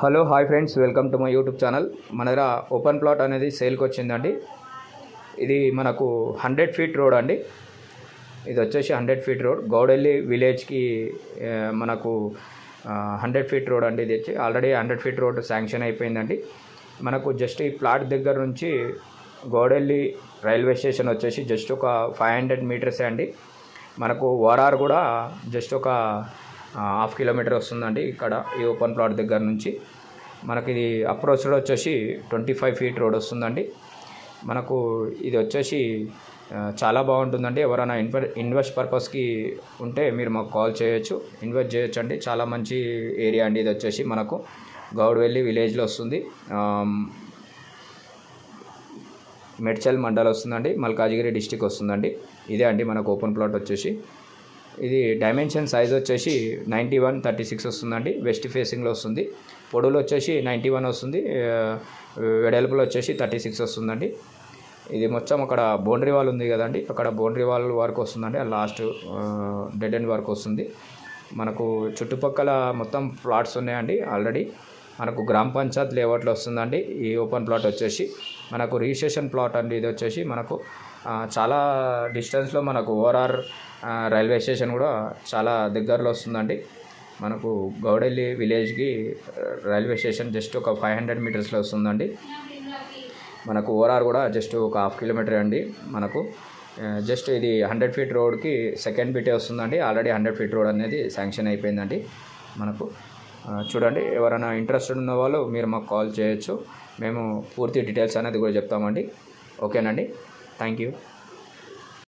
Hello hi friends, welcome to my YouTube channel. మన దగ్గర open plot అనేది సేల్కి వచ్చిందండి. ఇది మనకు 100 ఫీట్ రోడ్ అండి. ఇది వచ్చేసి 100 ఫీట్ రోడ్ గౌడెల్లి విలేజ్కి మనకు 100 ఫీట్ రోడ్ అండి. ఇది వచ్చి ఆల్రెడీ 100 ఫీట్ రోడ్ శాంక్షన్ అయిపోయిందండి. మనకు జస్ట్ ఈ ప్లాట్ దగ్గర నుంచి గౌడెల్లి రైల్వే స్టేషన్ వచ్చేసి జస్ట్ ఒక 500 మీటర్సే అండి. మనకు ఓఆర్ఆర్ కూడా జస్ట్ ఒక ½ కిలోమీటర్ వస్తుందండి. ఇక్కడ ఈ ఓపెన్ ప్లాట్ దగ్గర నుంచి మనకి ఇది అప్రోచ్ రోడ్ వచ్చేసి 25 ఫీట్ రోడ్ వస్తుందండి. మనకు ఇది వచ్చేసి చాలా బాగుంటుందండి. ఎవరైనా ఇన్వెస్ట్ పర్పస్కి ఉంటే మీరు మాకు కాల్ చేయొచ్చు, ఇన్వెస్ట్ చేయొచ్చు అండి. చాలా మంచి ఏరియా అండి. ఇది వచ్చేసి మనకు గౌడెల్లి విలేజ్లో వస్తుంది. మెడ్చల్ మండల్ వస్తుందండి, మల్కాజిగిరి డిస్టిక్ వస్తుందండి. ఇదే అండి మనకు ఓపెన్ ప్లాట్ వచ్చేసి. ఇది డైమెన్షన్ సైజ్ వచ్చేసి 91/36 వస్తుందండి. వెస్ట్ ఫేసింగ్లో వస్తుంది. పొడవులు వచ్చేసి 91 వస్తుంది, వెడల్పులో వచ్చేసి 36 వస్తుందండి. ఇది మొత్తం అక్కడ బౌండరీ వాల్ ఉంది కదండి, అక్కడ బౌండరీ వాల్ వరకు వస్తుందండి. లాస్ట్ డెడ్ ఎండ్ వరకు వస్తుంది. మనకు చుట్టుపక్కల మొత్తం ప్లాట్స్ ఉన్నాయండి. ఆల్రెడీ మనకు గ్రామ పంచాయత్ లేఅవుట్లో వస్తుందండి. ఈ ఓపెన్ ప్లాట్ వచ్చేసి మనకు రిజిస్ట్రేషన్ ప్లాట్ అండి. ఇది వచ్చేసి మనకు చాలా డిస్టెన్స్లో మనకు ఓఆర్ఆర్ రైల్వే స్టేషన్ కూడా చాలా దగ్గరలో వస్తుందండి. మనకు గౌడెల్లి విలేజ్కి రైల్వే స్టేషన్ జస్ట్ ఒక 500 మీటర్స్లో వస్తుందండి. మనకు ఓఆర్ఆర్ కూడా జస్ట్ ఒక ½ కిలోమీటర్ అండి. మనకు జస్ట్ ఇది 100 ఫీట్ రోడ్కి సెకండ్ బిటే వస్తుందండి. ఆల్రెడీ 100 ఫీట్ రోడ్ అనేది శాంక్షన్ అయిపోయిందండి. మనకు చూడండి, ఎవరైనా ఇంట్రెస్టెడ్ ఉన్న వాళ్ళు మీరు మాకు కాల్ చేయొచ్చు. మేము పూర్తి డీటెయిల్స్ అనేది కూడా చెప్తామండి. ఓకేనండి, థ్యాంక్ యూ.